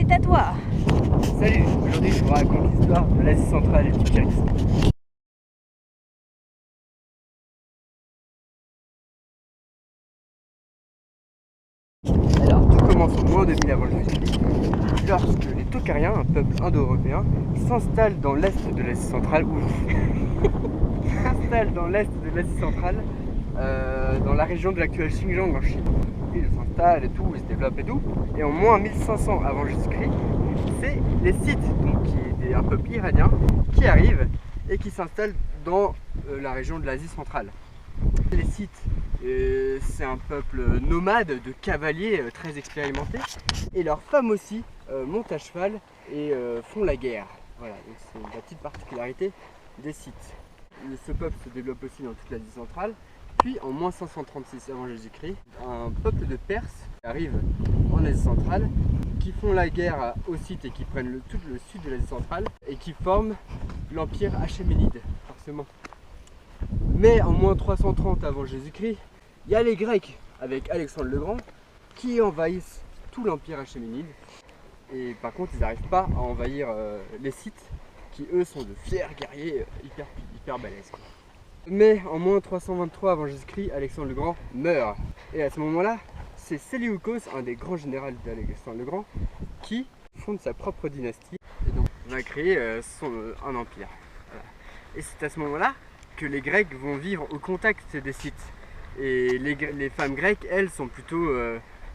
c'est à toi. Salut, aujourd'hui je vous raconte l'histoire de l'Asie centrale et du Kyrgyzstan. Alors, tout commence au moins 2000 avant Jésus-Christ, lorsque les Tochariens, un peuple indo-européen, s'installent dans l'est de l'Asie centrale, dans la région de l'actuelle Xinjiang en Chine. Ils s'installent et tout, ils se développent et tout. Et en moins 1500 avant Jésus-Christ, c'est les Scythes, donc un peuple iranien, qui arrivent et qui s'installent dans la région de l'Asie centrale. Les Scythes, c'est un peuple nomade de cavaliers très expérimentés, et leurs femmes aussi montent à cheval et font la guerre. Voilà, donc c'est la petite particularité des Scythes. Ce peuple se développe aussi dans toute l'Asie centrale. Puis en moins 536 avant Jésus-Christ, un peuple de Perses arrive en Asie centrale, qui font la guerre aux Scythes et qui prennent tout le sud de l'Asie centrale et qui forment l'empire achéménide, forcément. Mais en moins 330 avant Jésus-Christ, il y a les Grecs avec Alexandre le Grand qui envahissent tout l'empire achéménide. Et par contre, ils n'arrivent pas à envahir les Scythes qui eux sont de fiers guerriers hyper balèzes. Mais en moins 323 avant Jésus-Christ, Alexandre le Grand meurt. Et à ce moment-là, c'est Séleucos, un des grands généraux d'Alexandre le Grand, qui fonde sa propre dynastie et donc va créer un empire. Voilà. Et c'est à ce moment-là que les Grecs vont vivre au contact des Scythes. Et les femmes grecques, elles, sont plutôt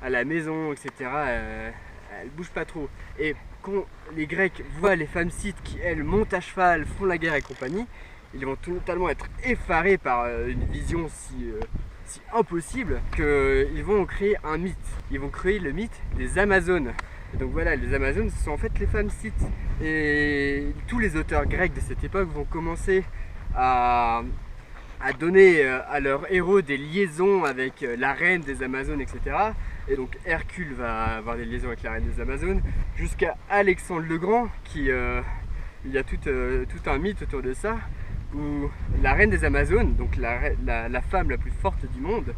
à la maison, etc. Elles bougent pas trop. Et quand les Grecs voient les femmes Scythes qui, elles, montent à cheval, font la guerre et compagnie, ils vont totalement être effarés par une vision si impossible qu'ils vont créer un mythe. Ils vont créer le mythe des Amazones. Et donc voilà, les Amazones, ce sont en fait les femmes Scythes. Et tous les auteurs grecs de cette époque vont commencer à donner à leurs héros des liaisons avec la reine des Amazones, etc. Et donc Hercule va avoir des liaisons avec la reine des Amazones, jusqu'à Alexandre le Grand, qui il y a tout un mythe autour de ça, où la reine des Amazones, donc la femme la plus forte du monde,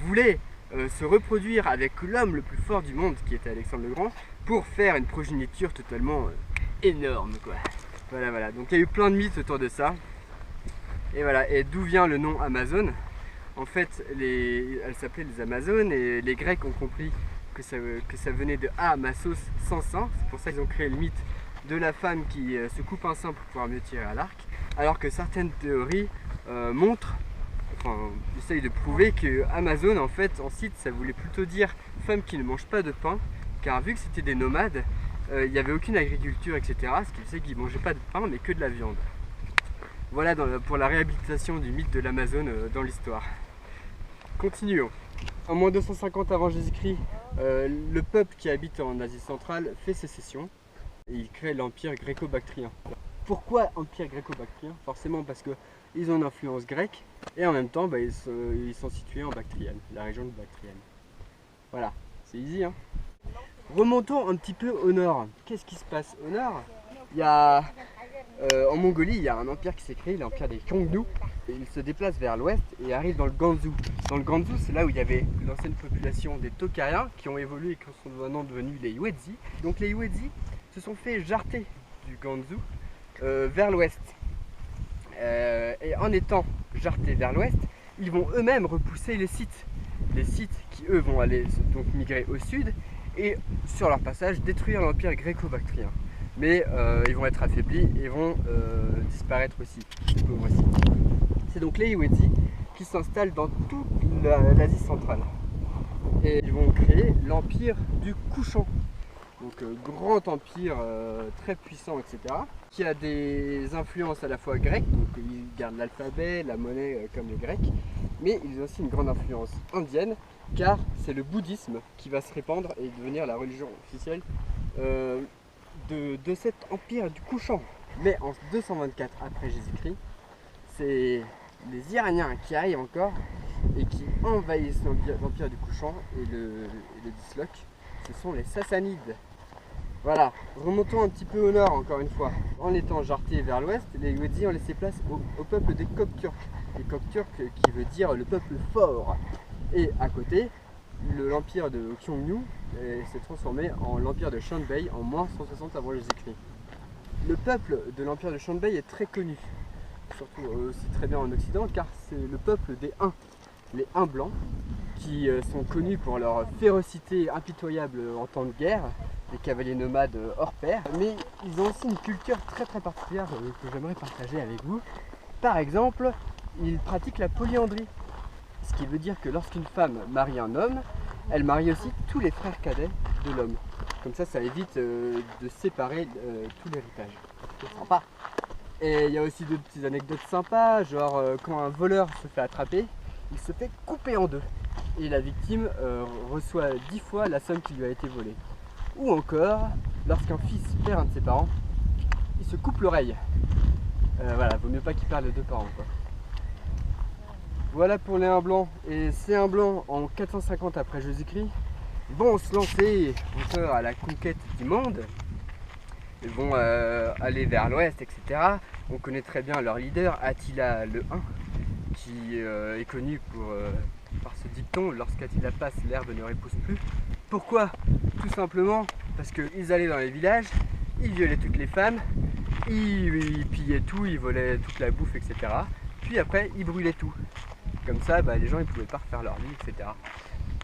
voulait se reproduire avec l'homme le plus fort du monde, qui était Alexandre le Grand, pour faire une progéniture totalement énorme, quoi. Voilà. Donc il y a eu plein de mythes autour de ça. Et voilà. Et d'où vient le nom Amazone? En fait, elles s'appelaient les Amazones, et les Grecs ont compris que ça venait de Amasos, sans sein. C'est pour ça qu'ils ont créé le mythe de la femme qui se coupe un sein pour pouvoir mieux tirer à l'arc. Alors que certaines théories essayent de prouver que Amazone, en fait, en Scythe, ça voulait plutôt dire femme qui ne mange pas de pain, car vu que c'était des nomades, il n'y avait aucune agriculture, etc. Ce qui faisait qu'ils ne mangeaient pas de pain, mais que de la viande. Voilà pour la réhabilitation du mythe de l'Amazone dans l'histoire. Continuons. En moins 250 avant Jésus-Christ, le peuple qui habite en Asie centrale fait sécession et il crée l'empire gréco-bactrien. Pourquoi empire gréco-bactrien? Forcément parce qu'ils ont une influence grecque et en même temps ils sont situés en Bactriane, la région de Bactriane. Voilà, c'est easy, hein. Remontons un petit peu au nord. Qu'est-ce qui se passe au nord? Il y a en Mongolie, il y a un empire qui s'est créé, l'empire des Xiongnu. Il se déplace vers l'ouest et arrive dans le Ganzhou. Dans le Ganzhou, c'est là où il y avait l'ancienne population des Tochariens qui ont évolué et qui sont maintenant devenus les Yuezhi. Donc les Yuezhi se sont fait jarter du Ganzhou vers l'ouest. Et en étant jartés vers l'ouest, ils vont eux-mêmes repousser les Scythes. Les Scythes qui eux vont aller donc migrer au sud et sur leur passage détruire l'empire gréco-bactrien. Mais ils vont être affaiblis et vont disparaître aussi. C'est donc les Yuezhi qui s'installent dans toute l'Asie centrale. Et ils vont créer l'empire du Kushan. Donc grand empire très puissant, etc. Qui a des influences à la fois grecques, donc ils gardent l'alphabet, la monnaie comme les Grecs, mais ils ont aussi une grande influence indienne, car c'est le bouddhisme qui va se répandre et devenir la religion officielle de cet empire du Kushan. Mais en 224 après Jésus-Christ, c'est les Iraniens qui arrivent encore et qui envahissent l'empire du Kushan et le disloquent. Ce sont les Sassanides. Voilà, remontons un petit peu au nord encore une fois. En étant jartés vers l'ouest, les Yuezhi ont laissé place au peuple des Coq turcs. Les Coq turcs qui veut dire le peuple fort. Et à côté, l'empire de Xiongnu s'est transformé en l'empire de Xianbei en moins 160 avant Jésus-Christ. Le peuple de l'empire de Xianbei est très connu, surtout aussi très bien en Occident, car c'est le peuple des Huns, les Huns blancs, qui sont connus pour leur férocité impitoyable en temps de guerre, des cavaliers nomades hors pair, mais ils ont aussi une culture très particulière que j'aimerais partager avec vous. Par exemple, ils pratiquent la polyandrie, ce qui veut dire que lorsqu'une femme marie un homme, elle marie aussi tous les frères cadets de l'homme. Comme ça évite de séparer tout l'héritage. C'est sympa. Et il y a aussi d'autres petites anecdotes sympas, genre quand un voleur se fait attraper, il se fait couper en deux. Et la victime reçoit 10 fois la somme qui lui a été volée. Ou encore, lorsqu'un fils perd un de ses parents, il se coupe l'oreille. Voilà, vaut mieux pas qu'il perde les deux parents, quoi. Voilà pour les Huns blancs. Et ces Huns blancs, en 450 après Jésus-Christ, vont se lancer encore à la conquête du monde. Ils vont aller vers l'ouest, etc. On connaît très bien leur leader, Attila le Hun, qui est connu par ce dicton: lorsqu'Attila passe, l'herbe ne repousse plus. Pourquoi? Tout simplement parce qu'ils allaient dans les villages, ils violaient toutes les femmes, ils pillaient tout, ils volaient toute la bouffe, etc. Puis après, ils brûlaient tout. Comme ça, les gens ne pouvaient pas refaire leur vie, etc.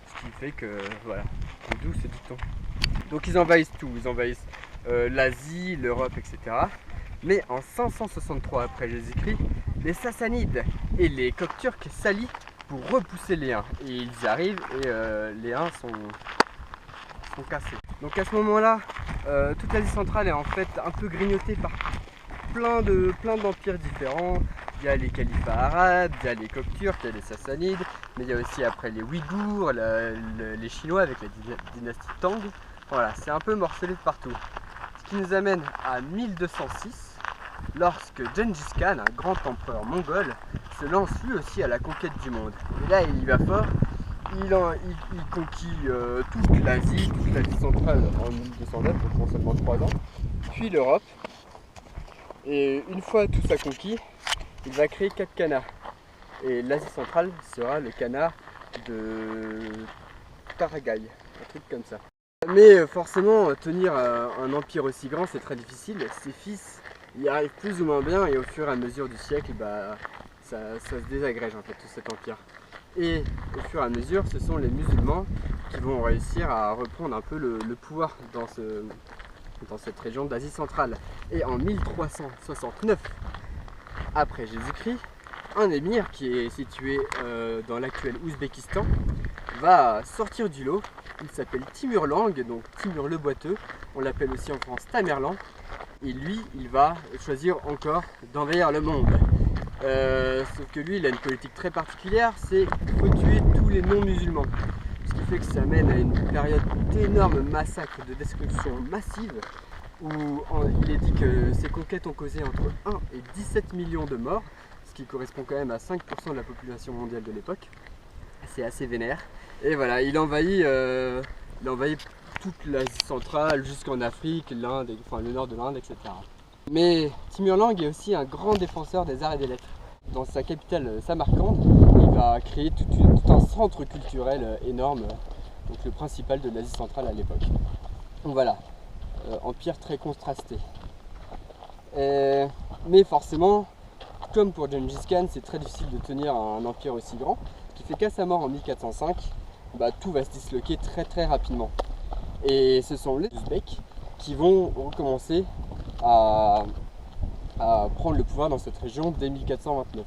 Ce qui fait que, voilà, d'où ce dicton. Donc ils envahissent tout, ils envahissent l'Asie, l'Europe, etc. Mais en 563 après Jésus-Christ, les Sassanides et les coqs turcs s'allient pour repousser les Huns. Et ils y arrivent et les Huns sont cassés. Donc à ce moment-là, toute l'Asie centrale est en fait un peu grignotée par plein d'empires différents. Il y a les califats arabes, il y a les coqs turcs, il y a les Sassanides, mais il y a aussi après les Ouïghours, les Chinois avec la dynastie Tang. Voilà, c'est un peu morcelé de partout. Ce qui nous amène à 1206, lorsque Gengis Khan, un grand empereur mongol, se lance lui aussi à la conquête du monde. Et là, il y va fort. Il conquit toute l'Asie centrale en 1209, donc en seulement 3 ans, puis l'Europe. Et une fois tout ça conquis, il va créer 4 khanats. Et l'Asie centrale sera le khanat de Taragaï, un truc comme ça. Mais forcément, tenir un empire aussi grand, c'est très difficile. Ses fils y arrivent plus ou moins bien, et au fur et à mesure du siècle, ça se désagrège en fait tout cet empire. Et au fur et à mesure, ce sont les musulmans qui vont réussir à reprendre un peu le pouvoir dans cette région d'Asie centrale. Et en 1369 après Jésus-Christ, un émir qui est situé dans l'actuel Ouzbékistan va sortir du lot. Il s'appelle Timur-Lenk, donc Timur le Boiteux, on l'appelle aussi en France Tamerlan. Et lui, il va choisir encore d'envahir le monde. Sauf que lui, il a une politique très particulière, c'est qu'il faut tuer tous les non-musulmans. Ce qui fait que ça mène à une période d'énormes massacres, de destruction massive, où il est dit que ces conquêtes ont causé entre 1 et 17 millions de morts, ce qui correspond quand même à 5% de la population mondiale de l'époque. C'est assez vénère. Et voilà, il envahit toute l'Asie centrale jusqu'en Afrique, l'Inde, enfin le nord de l'Inde, etc. Mais Timur-Lenk est aussi un grand défenseur des arts et des lettres. Dans sa capitale Samarcande, il va créer tout un centre culturel énorme, donc le principal de l'Asie centrale à l'époque. Donc voilà, empire très contrasté. Mais forcément, comme pour Gengis Khan, c'est très difficile de tenir un empire aussi grand, qui fait qu'à sa mort en 1405, tout va se disloquer très rapidement. Et ce sont les Ouzbeks qui vont recommencer à prendre le pouvoir dans cette région dès 1429.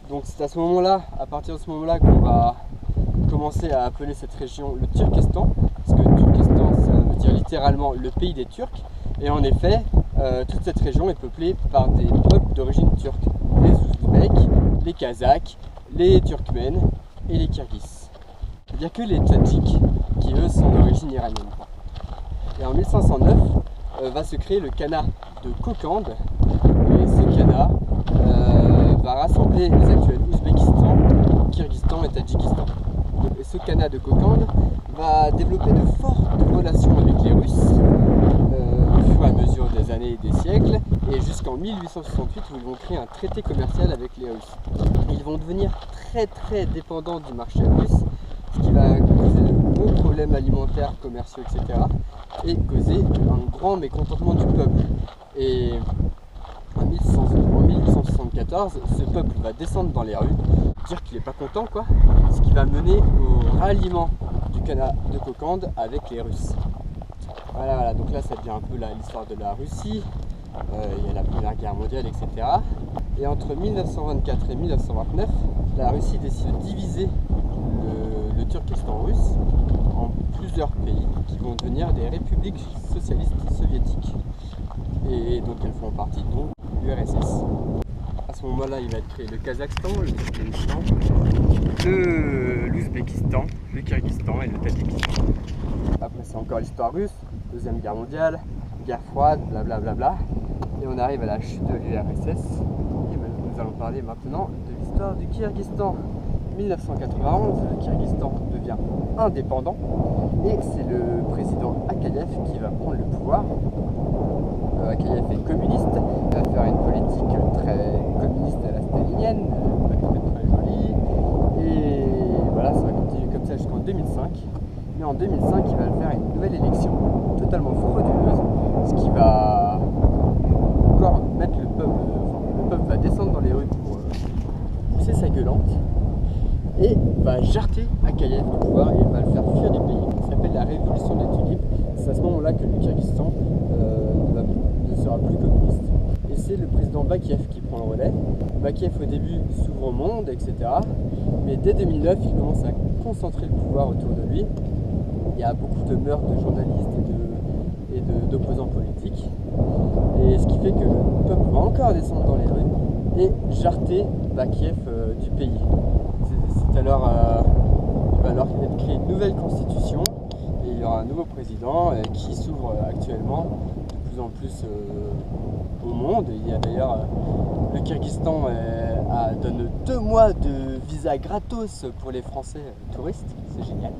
Donc c'est à ce moment-là, à partir de ce moment-là, qu'on va commencer à appeler cette région le Turkestan, parce que Turkestan, ça veut dire littéralement le pays des Turcs. Et en effet, toute cette région est peuplée par des peuples d'origine turque, les Ouzbeks, les Kazakhs, les Turkmènes et les Kirghizes. Il n'y a que les Tadjiks qui eux sont d'origine iranienne. Et en 1509 va se créer le khanat de Kokand, et ce khanat va rassembler les actuels Ouzbékistan, Kirghizistan et Tadjikistan. Et ce khanat de Kokand va développer de fortes relations avec les Russes au fur et à mesure des années et des siècles, et jusqu'en 1868 où ils vont créer un traité commercial avec les Russes. Ils vont devenir très dépendants du marché russe, ce qui va causer gros problèmes alimentaires, commerciaux, etc. et causer un grand mécontentement du peuple. Et en 1874, ce peuple va descendre dans les rues, dire qu'il n'est pas content, quoi, ce qui va mener au ralliement du Khanat de Kokand avec les Russes. Voilà, donc là ça devient un peu l'histoire de la Russie, il y a la Première Guerre mondiale, etc. Et entre 1924 et 1929, la Russie décide de diviser le Turkestan russe en plusieurs pays qui vont devenir des républiques socialistes soviétiques. Et donc elles font partie donc l'URSS. À ce moment-là, il va être créé le Kazakhstan, le Turkménistan, l'Ouzbékistan, le Kyrgyzstan et le Tadjikistan. Après c'est encore l'histoire russe, Deuxième Guerre mondiale, guerre froide, blablabla. Et on arrive à la chute de l'URSS. Et nous allons parler maintenant de l'histoire du Kyrgyzstan. 1991, le Kyrgyzstan devient indépendant et c'est le président Akayev qui va prendre le pouvoir. Akayev est communiste, il va faire une politique très communiste à la stalinienne, pas très jolie. Et voilà, ça va continuer comme ça jusqu'en 2005. Mais en 2005, il va faire une nouvelle élection totalement frauduleuse, ce qui va encore mettre le peuple va descendre dans les rues pour pousser sa gueulante et va jarter Akayev au pouvoir et va le faire fuir du pays. Ça s'appelle la révolution des tulipes. C'est à ce moment-là que le Kyrgyzstan ne sera plus communiste. Et c'est le président Bakiev qui prend le relais. Bakiev au début s'ouvre au monde, etc. Mais dès 2009, il commence à concentrer le pouvoir autour de lui. Il y a beaucoup de meurtres de journalistes et d'opposants politiques. Et ce qui fait que le peuple va encore descendre dans les rues et jarter Bakiev du pays. C'est alors, il va alors être créé une nouvelle constitution et il y aura un nouveau président qui s'ouvre actuellement de plus en plus au monde. Il y a d'ailleurs le Kyrgyzstan donne 2 mois de visa gratos pour les Français touristes, c'est génial.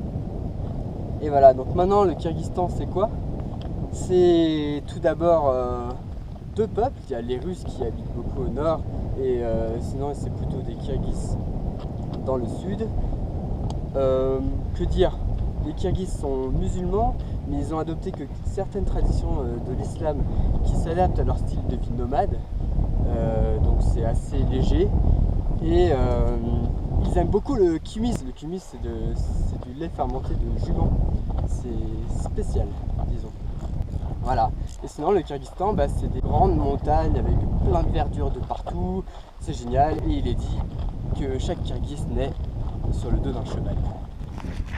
Et voilà, donc maintenant le Kyrgyzstan c'est quoi? C'est tout d'abord 2 peuples, il y a les Russes qui habitent beaucoup au nord et sinon c'est plutôt des Kirghizes dans le sud. Que dire? Les Kirghizes sont musulmans, mais ils ont adopté que certaines traditions de l'islam qui s'adaptent à leur style de vie nomade. Donc c'est assez léger. Et ils aiment beaucoup le kumis. Le kumis c'est du lait fermenté de jument. C'est spécial, disons. Voilà. Et sinon le Kyrgyzstan, c'est des grandes montagnes avec plein de verdure de partout. C'est génial. Et il est dit que chaque Kirghiz naît sur le dos d'un cheval.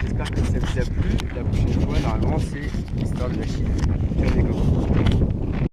J'espère que ça vous a plu. La prochaine fois, normalement, c'est l'histoire de la Chine.